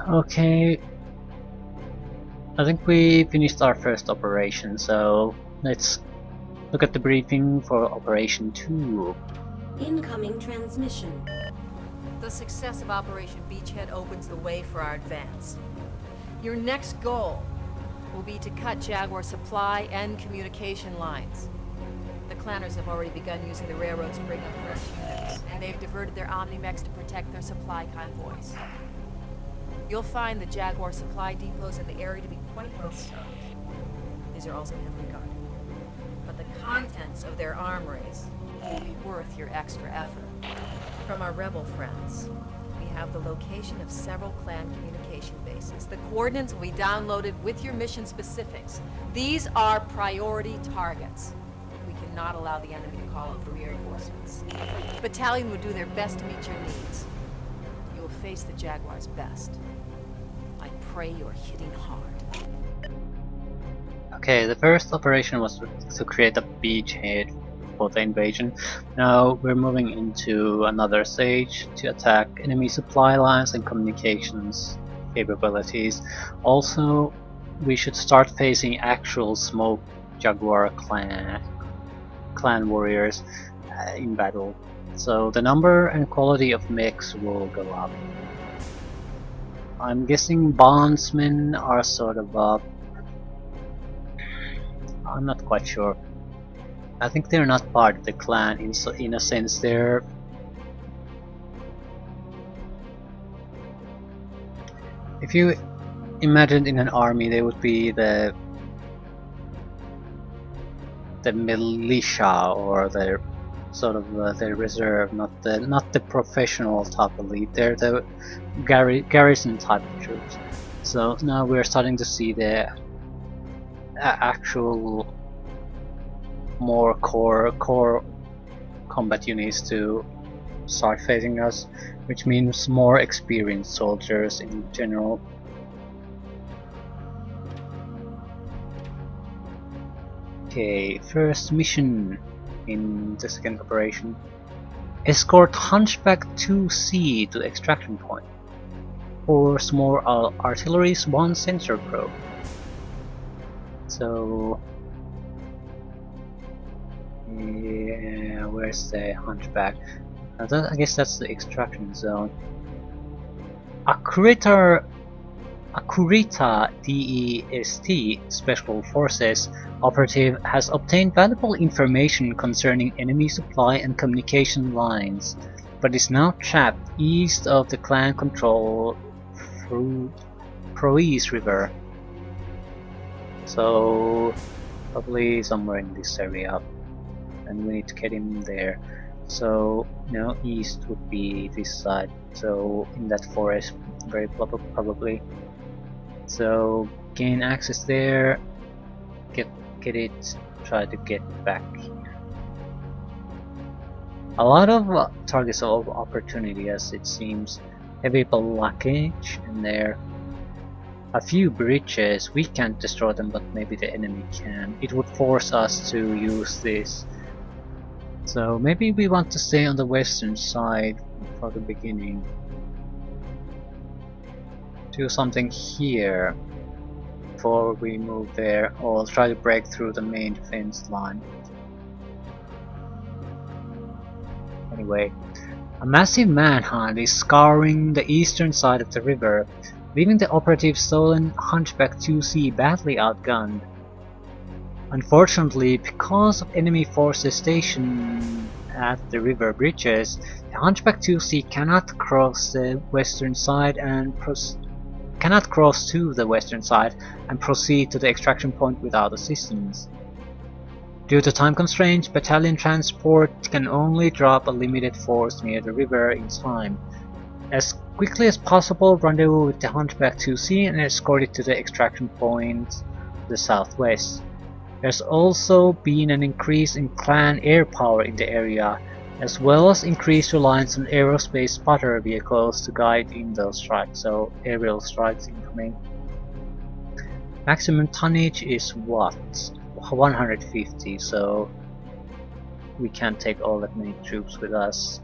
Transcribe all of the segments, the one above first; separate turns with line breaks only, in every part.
Okay, I think we finished our first operation, so let's look at the briefing for Operation 2.
Incoming transmission.
The success of Operation Beachhead opens the way for our advance. Your next goal will be to cut Jaguar supply and communication lines. The Clanners have already begun using the railroads to bring up fresh units, and they've diverted their Omnimex to protect their supply convoys. You'll find the Jaguar supply depots in the area to be quite well stocked. These are also heavily guarded. But the contents of their armories will be worth your extra effort. From our rebel friends, we have the location of several clan communication bases. The coordinates will be downloaded with your mission specifics. These are priority targets. We cannot allow the enemy to call up for reinforcements. The battalion will do their best to meet your needs. You will face the Jaguars' best. I pray you're hitting hard.
Okay, the first operation was to create a beachhead for the invasion. Now we're moving into another stage to attack enemy supply lines and communications capabilities. Also, we should start facing actual smoke Jaguar clan warriors in battle. So the number and quality of mechs will go up. I'm guessing bondsmen are sort of I'm not quite sure. I think they're not part of the clan in a sense. They're if you imagine in an army, they would be the militia or the sort of the reserve, not the professional type of elite. They're the garrison type of troops. So now we're starting to see the actual more core combat units to start facing us, which means more experienced soldiers in general. Okay, first mission in the second operation. Escort Hunchback 2C to the extraction point. 4 small artillery, 1 sensor probe. So yeah, where's the Hunchback? I guess that's the extraction zone. Akurita DEST Special Forces operative has obtained valuable information concerning enemy supply and communication lines, but is now trapped east of the clan control Proise River. So probably somewhere in this area, and we need to get him there. So now east would be this side, so in that forest very probably. So gain access there, get it, try to get back here. A lot of targets of opportunity, as it seems. Heavy blockage and there. A few bridges, we can't destroy them, but maybe the enemy can. It would force us to use this. So maybe we want to stay on the western side for the beginning. Do something here before we move there, or try to break through the main defense line. Anyway, a massive manhunt is scouring the eastern side of the river, leaving the operative stolen Hunchback 2C badly outgunned. Unfortunately, because of enemy forces stationed at the river bridges, the Hunchback 2C cannot cross the western side and proceed to the extraction point without assistance. Due to time constraints, battalion transport can only drop a limited force near the river in time. As quickly as possible, rendezvous with the Hunchback 2C and escort it to the extraction point to the southwest. There's also been an increase in clan air power in the area, as well as increased reliance on aerospace spotter vehicles to guide in those strikes, so aerial strikes incoming. Maximum tonnage is what? 150, so we can't take all that many troops with us.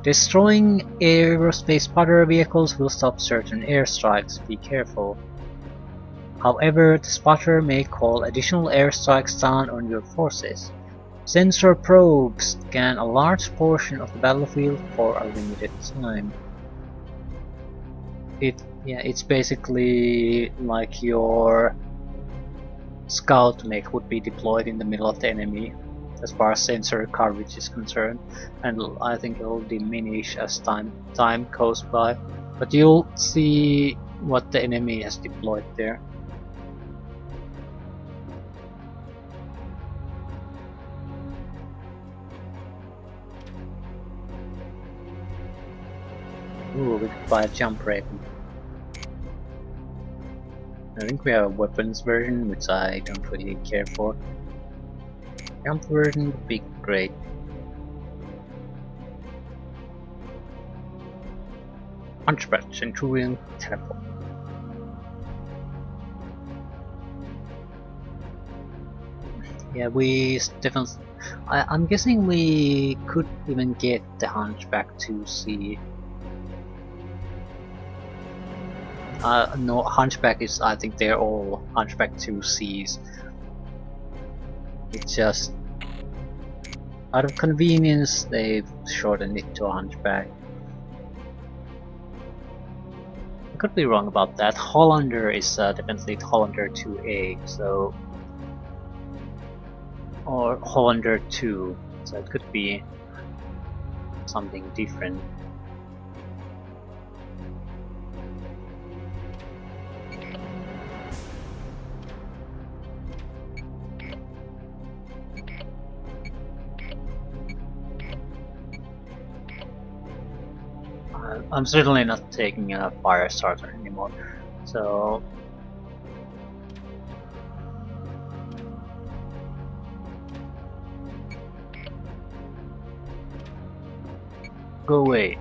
Destroying aerospace spotter vehicles will stop certain airstrikes, be careful. However, the spotter may call additional airstrikes down on your forces. Sensor probes scan a large portion of the battlefield for a limited time. It's basically like your scout mech would be deployed in the middle of the enemy as far as sensor coverage is concerned, and I think it'll diminish as time goes by, but you'll see what the enemy has deployed there. Ooh, we could buy a jump raven. I think we have a weapons version, which I don't really care for. Jump version would be great. Hunchback, Centurion, Teleport. Yeah, we definitely. I'm guessing we could even get the Hunchback to see. No, Hunchback is. I think they're all Hunchback 2Cs. It's just out of convenience they've shortened it to a Hunchback. I could be wrong about that. Hollander is definitely Hollander 2A, so or Hollander 2, so it could be something different. I'm certainly not taking a fire starter anymore, so go away.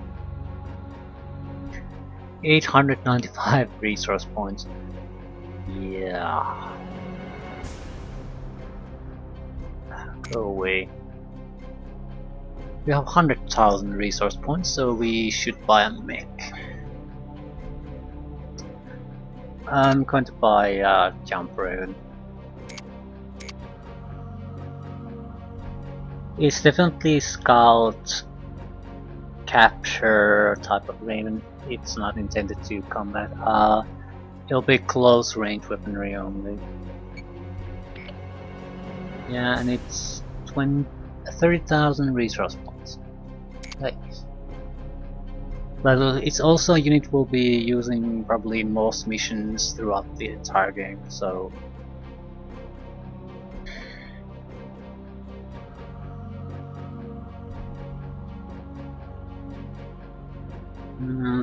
895 resource points. Yeah. Go away. We have 100,000 resource points, so we should buy a mech. I'm going to buy a jump raven. It's definitely scout capture type of raven. It's not intended to combat. It'll be close range weaponry only. Yeah, and it's 30,000 resource points. Nice. But it's also a unit we'll be using probably in most missions throughout the entire game, so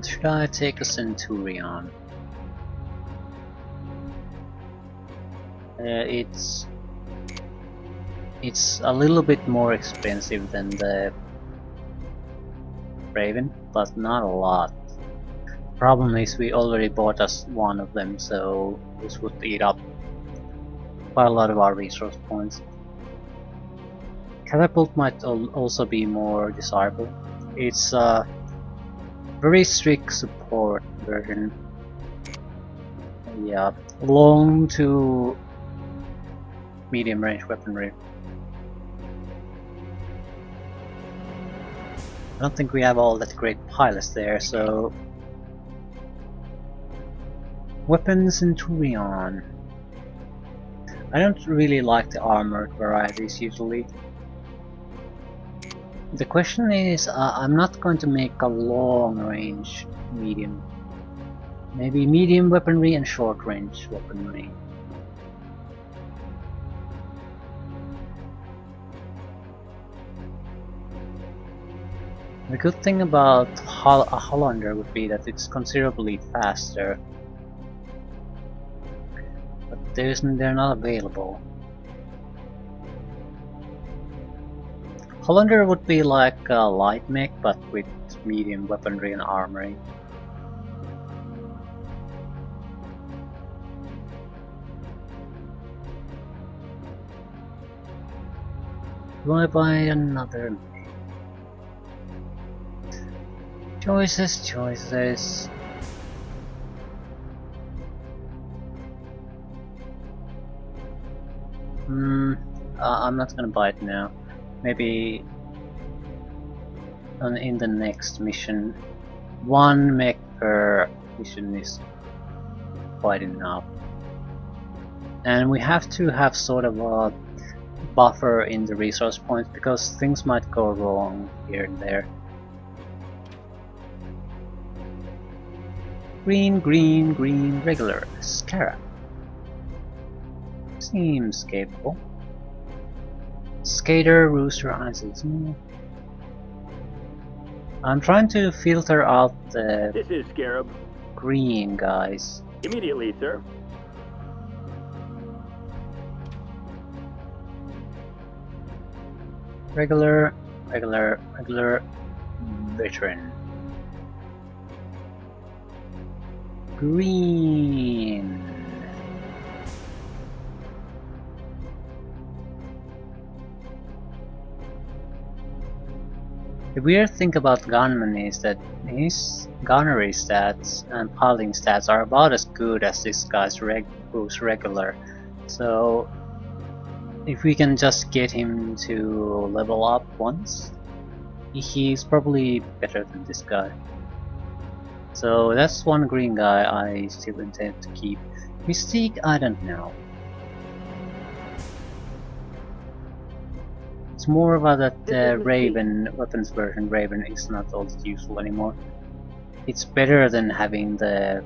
should I take a Centurion? It's a little bit more expensive than the Raven, but not a lot. Problem is we already bought us one of them, so this would eat up quite a lot of our resource points. Catapult might also be more desirable. It's a very strict support version. Yeah, long to medium range weaponry. I don't think we have all that great pilots there, so weapons Centurion. I don't really like the armored varieties usually. The question is, I'm not going to make a long range medium. Maybe medium weaponry and short range weaponry. The good thing about a Hollander would be that it's considerably faster, but they're not available. Hollander would be like a light mech, but with medium weaponry and armory. Do I buy another? Choices, choices. I'm not gonna buy it now. Maybe in the next mission. One mech per mission is quite enough. And we have to have sort of a buffer in the resource points because things might go wrong here and there. Green, green, green, regular. Scarab. Seems capable. Skater, Rooster, Isis. I'm trying to filter out the
This is Scarab.
green guys.
Immediately, sir.
Regular, regular, regular, veteran. Green. The weird thing about Gunman is that his gunnery stats and piloting stats are about as good as this guy's who's regular. So if we can just get him to level up once, he's probably better than this guy. So that's one green guy I still intend to keep. Mystique, I don't know. It's more about that the Raven weapons version Raven is not all that useful anymore. It's better than having the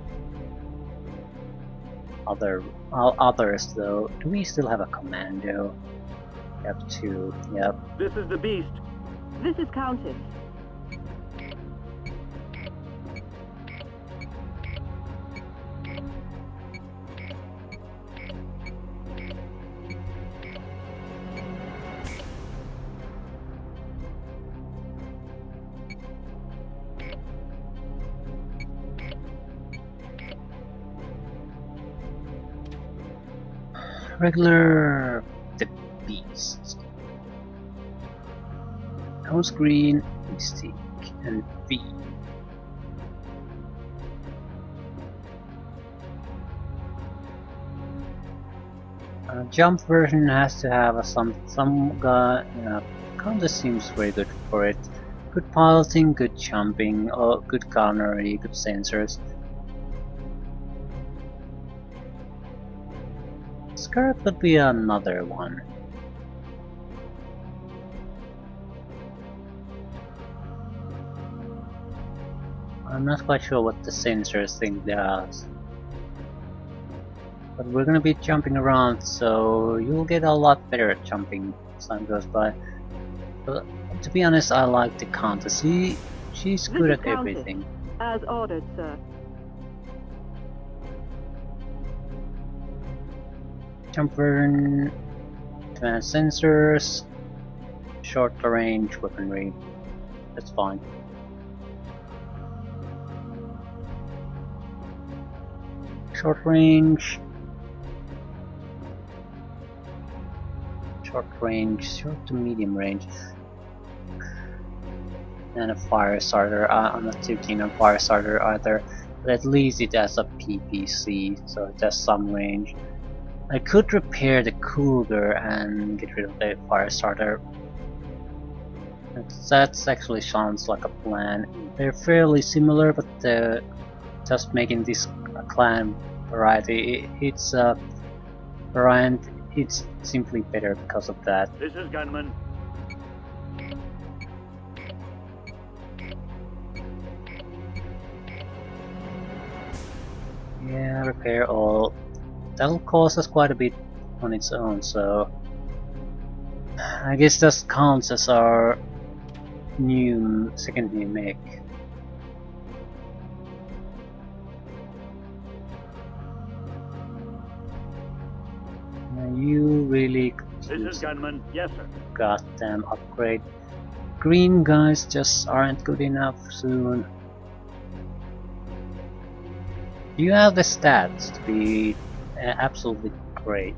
others though. Do we still have a commando? We have two, yep.
This is the Beast.
This is Countess.
Regular the Beast. House Green, Mystique, and V. Jump version has to have some guy. Countess seems very good for it. Good piloting, good jumping, good gunnery, good sensors. Scarab could be another one. I'm not quite sure what the sensors think does. But we're gonna be jumping around, so you'll get a lot better at jumping as time goes by. But to be honest, I like the Countess. She's good at everything.
As ordered, sir.
Jump version, advanced sensors, short range weaponry. That's fine. Short range, short to medium range, and a fire starter. I'm not too keen on fire starter either, but at least it has a PPC, so it has some range. I could repair the Cougar and get rid of the fire starter. That actually sounds like a plan. They're fairly similar, but just making this a clan variety, it's a variant. It's simply better because of that.
This is Gunman.
Yeah, repair all. That'll cost us quite a bit on its own, so I guess that counts as our second new mech. Now you really could
This
use
is Gunman. Yes, sir.
goddamn upgrade. Green guys just aren't good enough soon. You have the stats to be absolutely great.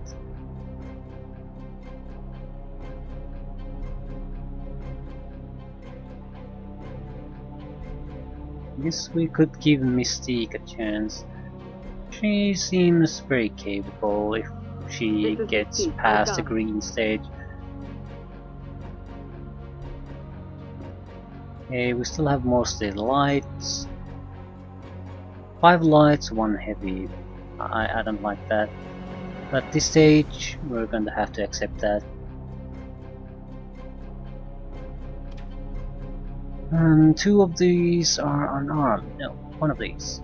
guess we could give Mystique a chance. She seems very capable if she
This is
gets
Mystique. I'll
past the
go.
green stage. Okay, we still have mostly lights. 5 lights, 1 heavy. I don't like that. But at this stage, we're gonna have to accept that. And 2 of these are unarmed. No, 1 of these.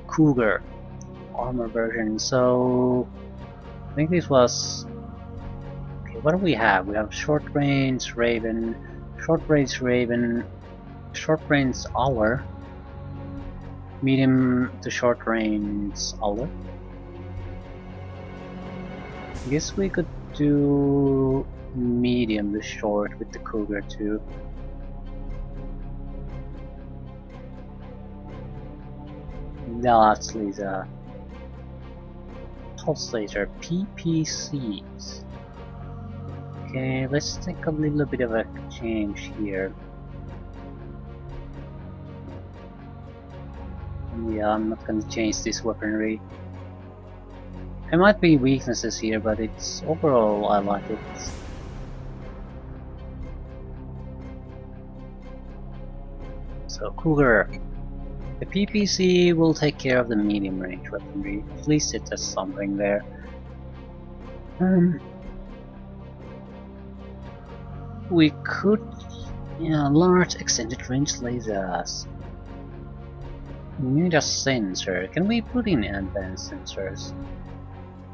Cougar. Armor version, so... I think this was... Okay, what do we have? We have short range Raven, short range Oller, medium to short range Oller. I guess we could do medium to short with the Cougar too. That's Lisa. Pulse laser PPCs. Okay, let's take a little bit of a change here. Yeah, I'm not gonna change this weaponry. There might be weaknesses here, but it's overall I like it. So Cougar. The PPC will take care of the medium range weaponry. At least it does something there. We could, large extended range lasers. We need a sensor. Can we put in advanced sensors?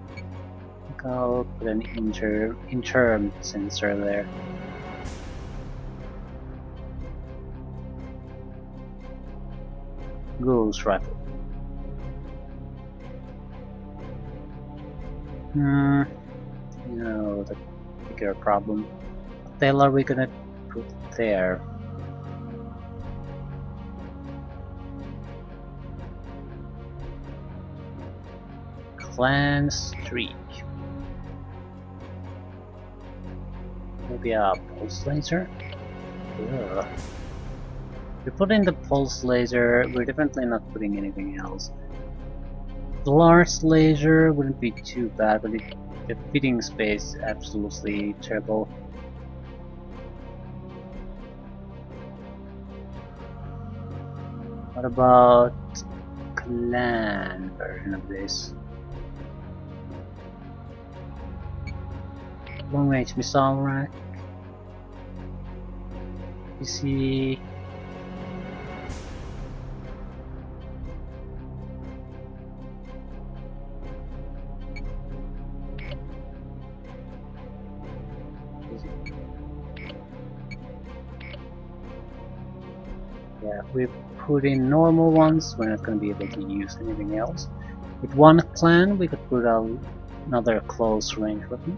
I think I'll put an interim sensor there. Ghost rifle. No, the bigger problem. What the hell are we gonna put there? Clan Streak. Maybe a pulse laser? Ugh. If we put in the pulse laser, we're definitely not putting anything else. The large laser wouldn't be too bad, but the fitting space is absolutely terrible. What about clan version of this? Long range missile rack. You see. Yeah, we put in normal ones, we're not going to be able to use anything else. With one clan, we could put another close range weapon.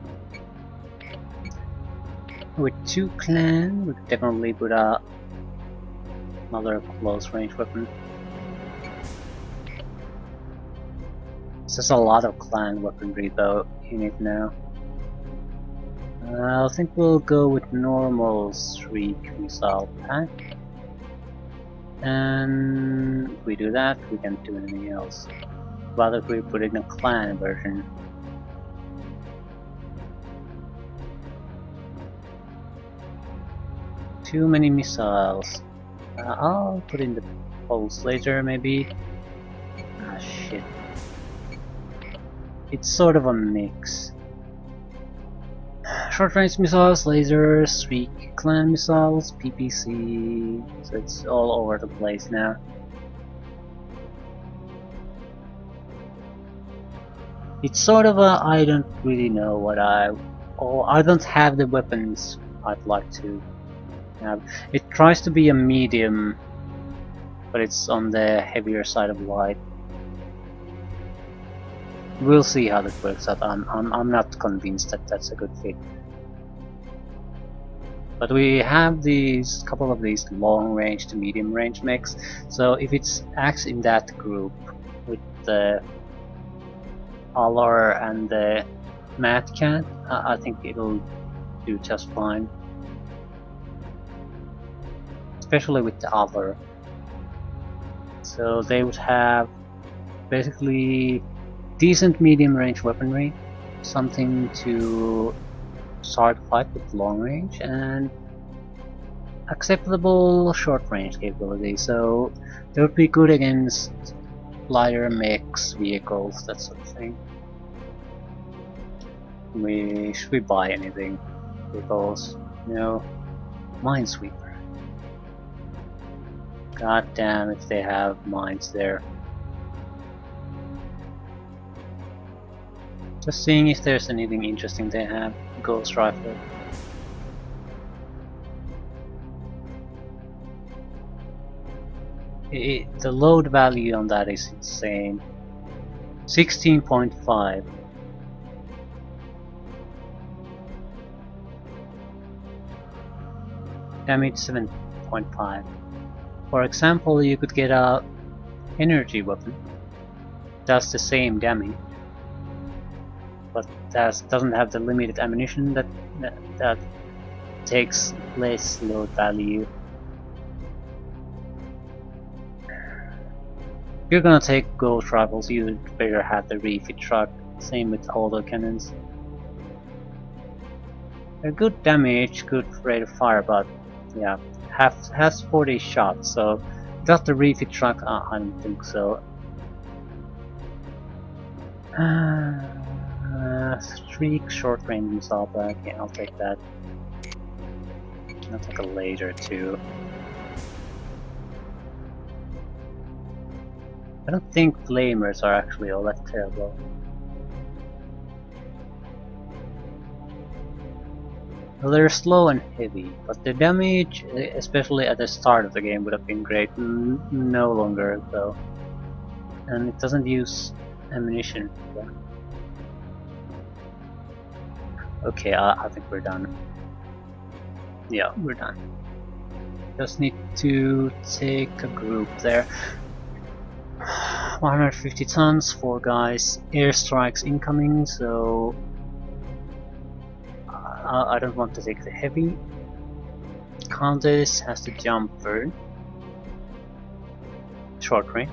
With 2 clan, we could definitely put another close range weapon. There's a lot of clan weaponry though in it now. I think we'll go with normal Streak missile pack. And if we do that, we can't do anything else. But if we put in a clan version. Too many missiles. I'll put in the pulse laser maybe. Ah shit. It's sort of a mix. Short range missiles, lasers, Streak clan missiles, PPC, so it's all over the place now. It's sort of a I don't really know what I don't have the weapons I'd like to have. It tries to be a medium, but it's on the heavier side of light. We'll see how that works out. I'm not convinced that that's a good fit. But we have these couple of these long range to medium range mechs, so if it acts in that group with the Allor and the Mad Cat, I think it'll do just fine. especially with the other. So they would have basically decent medium range weaponry, something to start fight with long range, and acceptable short range capability. So they would be good against lighter mechs, vehicles, that sort of thing. Should we buy anything? Because, you know, Minesweeper. God damn if they have mines there. Just seeing if there's anything interesting they have. Ghost Rifle. The load value on that is insane. 16.5. Damage 7.5. For example, you could get a energy weapon. Does the same damage, but doesn't have the limited ammunition that takes less load value. If you're gonna take ghost rifles, you better have the refit truck. Same with autocannons. They're good damage, good rate of fire, but yeah, has 40 shots. So without the refit truck, I don't think so. 3 short range missile back. Yeah, I'll take that. I'll take a laser too. I don't think flamers are actually all that terrible. Well, they're slow and heavy, but the damage, especially at the start of the game, would have been great. No longer though. And it doesn't use ammunition. So. Okay, I think we're done. Yeah, we're done. Just need to take a group there. 150 tons, 4 guys. Airstrikes incoming, so I don't want to take the heavy. Countess has to jump first. Short range.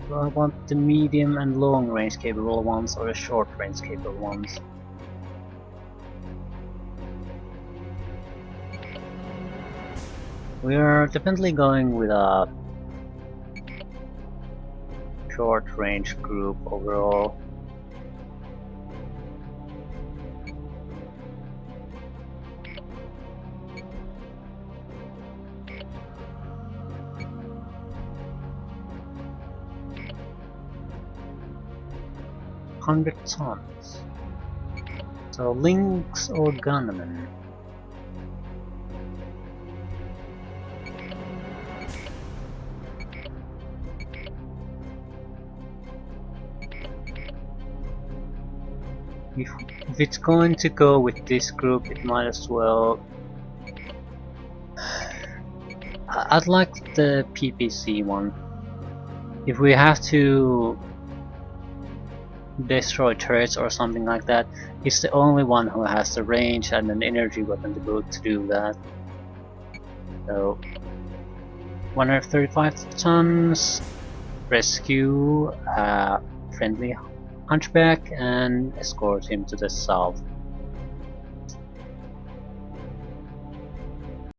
Do I want the medium and long range capable ones or the short range capable ones? We are definitely going with a short range group overall. $100 tons. So Lynx or Gunman? If it's going to go with this group, it might as well. I'd like the PPC one. If we have to destroy turrets or something like that, it's the only one who has the range and an energy weapon to boot to do that. So 135 tons, rescue friendly hunchback and escort him to the south.